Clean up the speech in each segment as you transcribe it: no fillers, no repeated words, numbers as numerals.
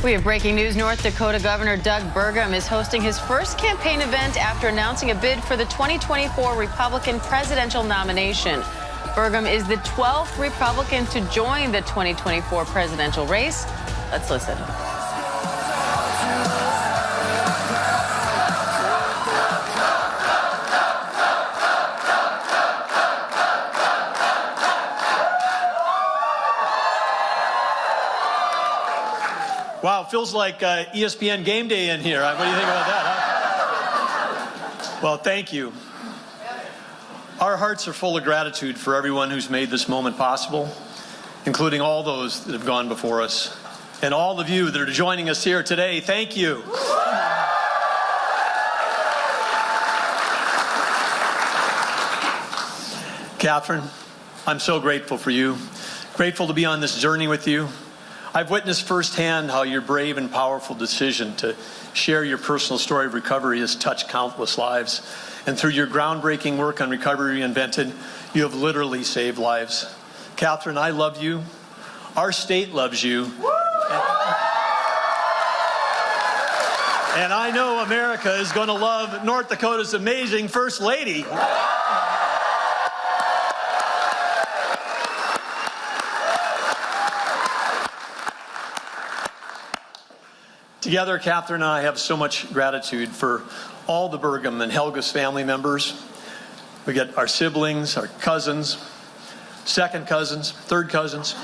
We have breaking news. North Dakota Governor Doug Burgum is hosting his first campaign event after announcing a bid for the 2024 Republican presidential nomination. Burgum is the 12th Republican to join the 2024 presidential race. Let's listen. Wow, feels like ESPN Game Day in here. What do you think about that, huh? Well, thank you. Our hearts are full of gratitude for everyone who's made this moment possible, including all those that have gone before us. And all of you that are joining us here today, thank you. Catherine, I'm so grateful for you. Grateful to be on this journey with you. I've witnessed firsthand how your brave and powerful decision to share your personal story of recovery has touched countless lives. And through your groundbreaking work on Recovery Reinvented, you have literally saved lives. Catherine, I love you. Our state loves you. And I know America is going to love North Dakota's amazing First Lady. Together, Catherine and I have so much gratitude for all the Burgum and Helga's family members. We get our siblings, our cousins, second cousins, third cousins,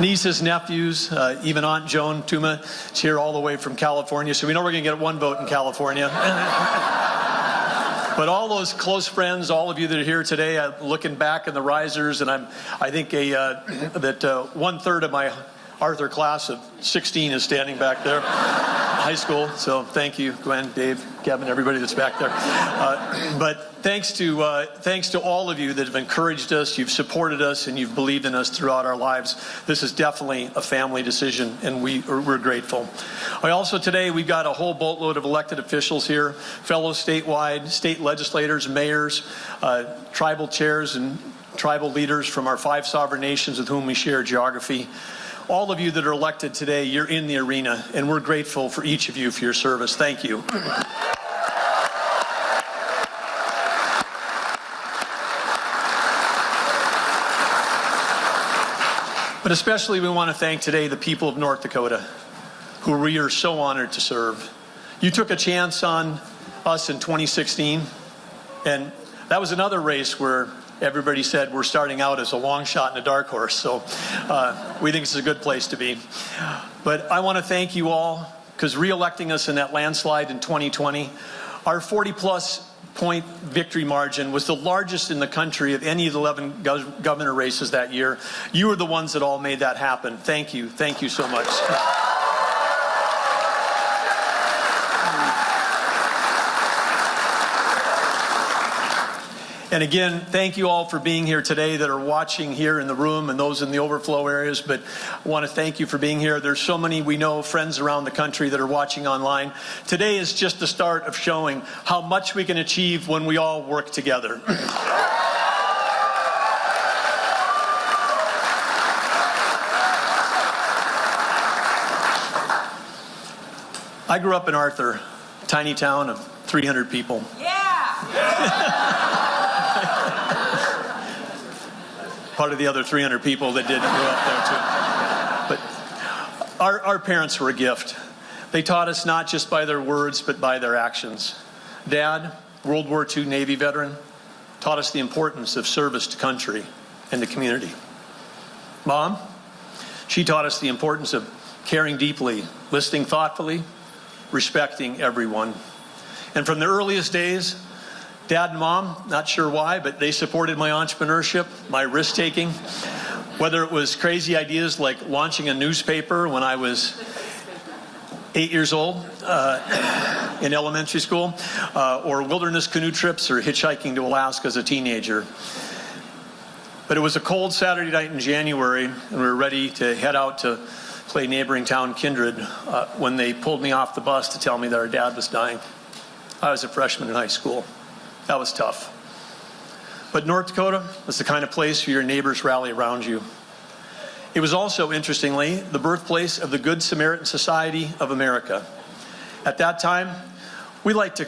nieces, nephews, even Aunt Joan Tuma is here all the way from California, so we know we're going to get one vote in California. But all those close friends, all of you that are here today, looking back in the risers, and I think that 1/3 of my Arthur class of 16 is standing back there, high school. So thank you, Gwen, Dave, Kevin, everybody that's back there. But thanks to all of you that have encouraged us, you've supported us, and you've believed in us throughout our lives. This is definitely a family decision, and we're grateful. Today we've got a whole boatload of elected officials here, fellow statewide, state legislators, mayors, tribal chairs, and tribal leaders from our 5 sovereign nations with whom we share geography. All of you that are elected today, you're in the arena, and we're grateful for each of you for your service. Thank you. But especially we want to thank today the people of North Dakota, who we are so honored to serve. You took a chance on us in 2016, and that was another race where everybody said we're starting out as a long shot and a dark horse, so we think it's a good place to be. But I want to thank you all, because re-electing us in that landslide in 2020, our 40-plus point victory margin was the largest in the country of any of the 11 governor races that year. You were the ones that all made that happen. Thank you. Thank you so much. And again, thank you all for being here today that are watching here in the room and those in the overflow areas. But I want to thank you for being here. There's so many, we know, friends around the country that are watching online. Today is just the start of showing how much we can achieve when we all work together. I grew up in Arthur, a tiny town of 300 people. Yeah! Part of the other 300 people that did grow up there too. But our parents were a gift. They taught us not just by their words, but by their actions. Dad, World War II Navy veteran, taught us the importance of service to country and the community. Mom, she taught us the importance of caring deeply, listening thoughtfully, respecting everyone. And from the earliest days, Dad and Mom, not sure why, but they supported my entrepreneurship, my risk-taking. Whether it was crazy ideas like launching a newspaper when I was 8 years old in elementary school, or wilderness canoe trips or hitchhiking to Alaska as a teenager. But it was a cold Saturday night in January, and we were ready to head out to play neighboring town Kindred when they pulled me off the bus to tell me that our dad was dying. I was a freshman in high school. That was tough. But North Dakota is the kind of place where your neighbors rally around you. It was also, interestingly, the birthplace of the Good Samaritan Society of America. At that time, we like to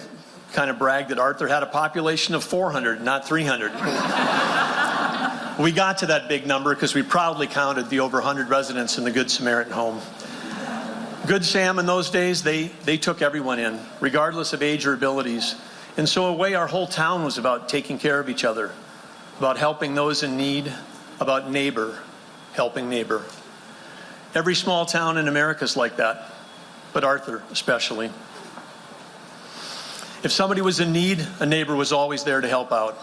kind of brag that Arthur had a population of 400, not 300. We got to that big number because we proudly counted the over 100 residents in the Good Samaritan home. Good Sam in those days, they took everyone in, regardless of age or abilities. And so in a way, our whole town was about taking care of each other, about helping those in need, about neighbor helping neighbor. Every small town in America is like that, but Arthur especially. If somebody was in need, a neighbor was always there to help out.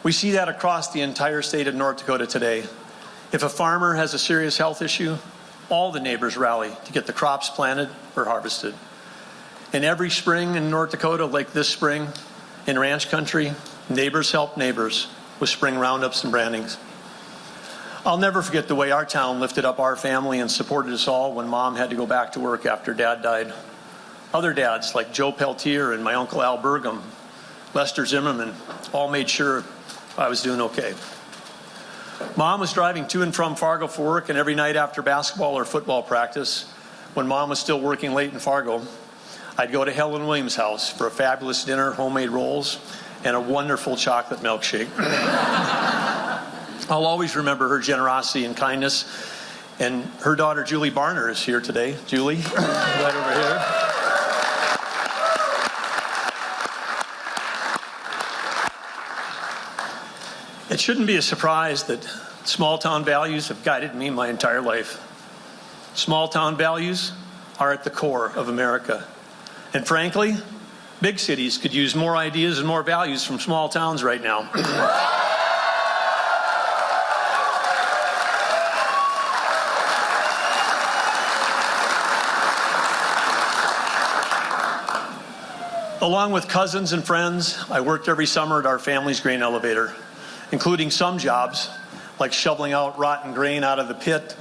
We see that across the entire state of North Dakota today. If a farmer has a serious health issue, all the neighbors rally to get the crops planted or harvested. And every spring in North Dakota, like this spring in ranch country, neighbors help neighbors with spring roundups and brandings. I'll never forget the way our town lifted up our family and supported us all when Mom had to go back to work after Dad died. Other dads like Joe Peltier and my Uncle Al Burgum, Lester Zimmerman, all made sure I was doing okay. Mom was driving to and from Fargo for work, and every night after basketball or football practice, when Mom was still working late in Fargo, I'd go to Helen Williams' house for a fabulous dinner, homemade rolls, and a wonderful chocolate milkshake. I'll always remember her generosity and kindness. And her daughter, Julie Barner, is here today. Julie, right over here. It shouldn't be a surprise that small town values have guided me my entire life. Small town values are at the core of America. And frankly, big cities could use more ideas and more values from small towns right now. Along with cousins and friends, I worked every summer at our family's grain elevator, including some jobs like shoveling out rotten grain out of the pit.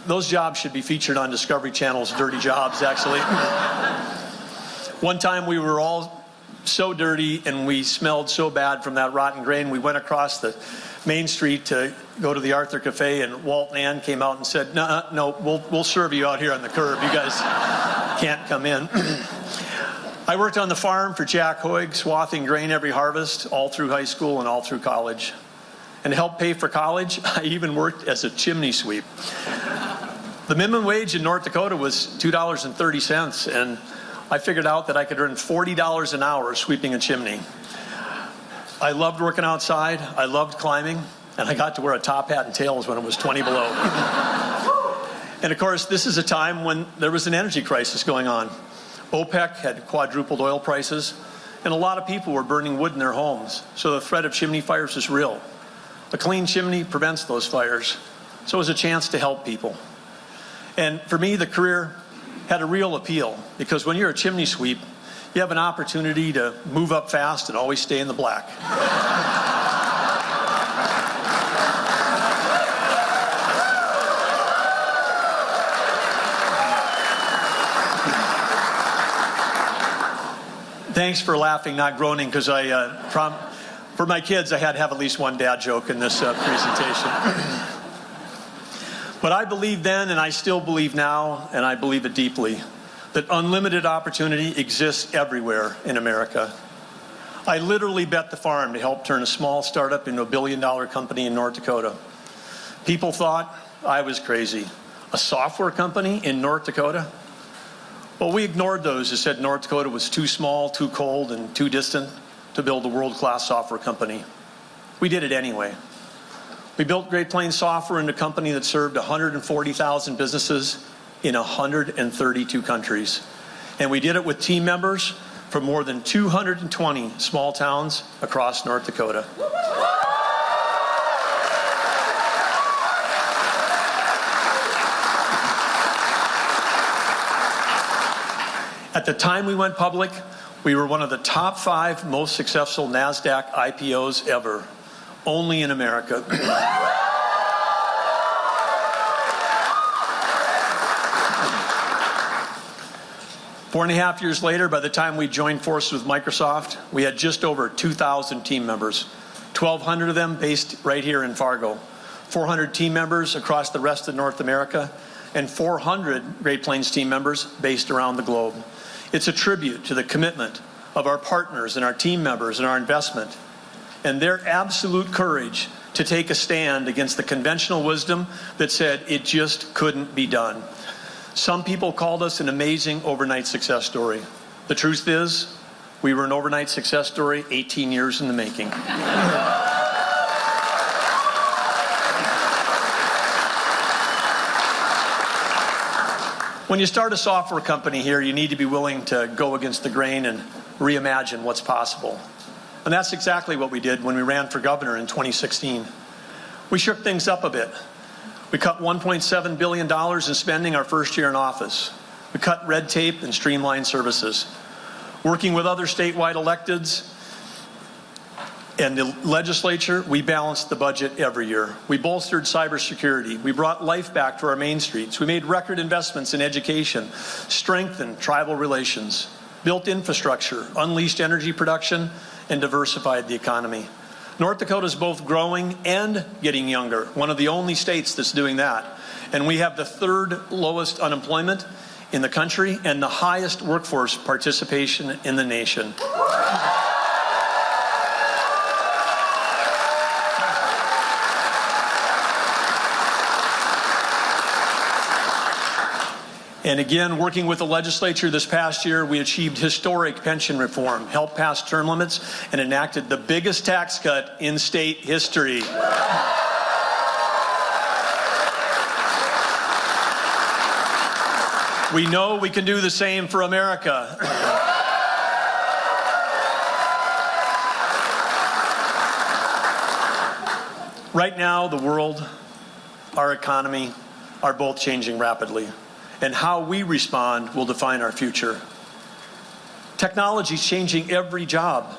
Those jobs should be featured on Discovery Channel's Dirty Jobs, actually. One time we were all so dirty and we smelled so bad from that rotten grain, we went across the main street to go to the Arthur Cafe, and Walt and Ann came out and said, no, we'll serve you out here on the curb. You guys can't come in. I worked on the farm for Jack Hoig, swathing grain every harvest, all through high school and all through college. And to help pay for college, I even worked as a chimney sweep. The minimum wage in North Dakota was $2.30, and I figured out that I could earn $40 an hour sweeping a chimney. I loved working outside, I loved climbing, and I got to wear a top hat and tails when it was 20 below. And of course, this is a time when there was an energy crisis going on. OPEC had quadrupled oil prices, and a lot of people were burning wood in their homes, so the threat of chimney fires is real. A clean chimney prevents those fires, so it was a chance to help people. And for me, the career had a real appeal, because when you're a chimney sweep, you have an opportunity to move up fast and always stay in the black. Thanks for laughing, not groaning, because for my kids, I had to have at least one dad joke in this presentation. But I believed then, and I still believe now, and I believe it deeply, that unlimited opportunity exists everywhere in America. I literally bet the farm to help turn a small startup into a billion-dollar company in North Dakota. People thought I was crazy. A software company in North Dakota? Well, we ignored those who said North Dakota was too small, too cold, and too distant to build a world-class software company. We did it anyway. We built Great Plains Software into a company that served 140,000 businesses in 132 countries. And we did it with team members from more than 220 small towns across North Dakota. At the time we went public, we were one of the top 5 most successful NASDAQ IPOs ever, only in America. 4.5 years later, by the time we joined forces with Microsoft, we had just over 2,000 team members, 1,200 of them based right here in Fargo, 400 team members across the rest of North America, and 400 Great Plains team members based around the globe. It's a tribute to the commitment of our partners and our team members and our investment, and their absolute courage to take a stand against the conventional wisdom that said it just couldn't be done. Some people called us an amazing overnight success story. The truth is, we were an overnight success story 18 years in the making. When you start a software company here, you need to be willing to go against the grain and reimagine what's possible. And that's exactly what we did when we ran for governor in 2016. We shook things up a bit. We cut $1.7 billion in spending our first year in office. We cut red tape and streamlined services. Working with other statewide electeds and the legislature, we balanced the budget every year. We bolstered cybersecurity. We brought life back to our main streets. We made record investments in education, strengthened tribal relations, built infrastructure, unleashed energy production, and diversified the economy. North Dakota is both growing and getting younger, one of the only states that's doing that. And we have the third lowest unemployment in the country and the highest workforce participation in the nation. And again, working with the legislature this past year, we achieved historic pension reform, helped pass term limits, and enacted the biggest tax cut in state history. We know we can do the same for America. Right now, the world, our economy, are both changing rapidly. And how we respond will define our future. Technology is changing every job,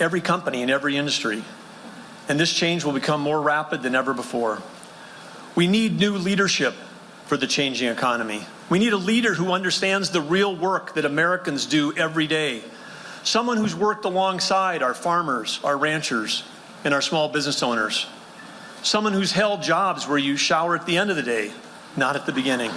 every company, and every industry. And this change will become more rapid than ever before. We need new leadership for the changing economy. We need a leader who understands the real work that Americans do every day. Someone who's worked alongside our farmers, our ranchers, and our small business owners. Someone who's held jobs where you shower at the end of the day, not at the beginning.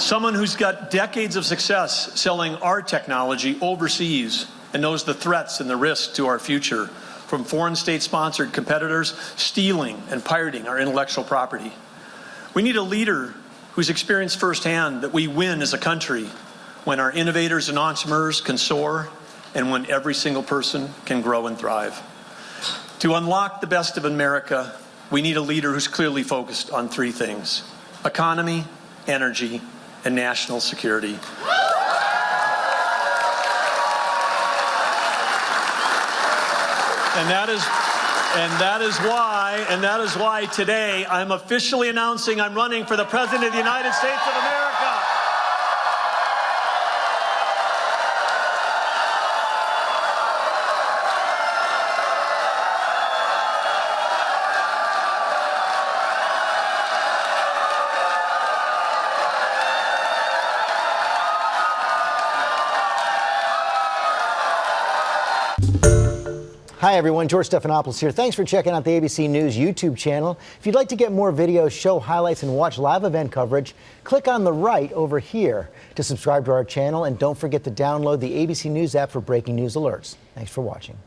Someone who's got decades of success selling our technology overseas and knows the threats and the risks to our future from foreign state-sponsored competitors stealing and pirating our intellectual property. We need a leader who's experienced firsthand that we win as a country when our innovators and entrepreneurs can soar and when every single person can grow and thrive. To unlock the best of America, we need a leader who's clearly focused on three things: economy, energy, and national security. And that is why today I'm officially announcing I'm running for the President of the United States of America. Hi everyone, George Stephanopoulos here. Thanks for checking out the ABC News YouTube channel. If you'd like to get more videos, show highlights, and watch live event coverage, click on the right over here to subscribe to our channel, and don't forget to download the ABC News app for breaking news alerts. Thanks for watching.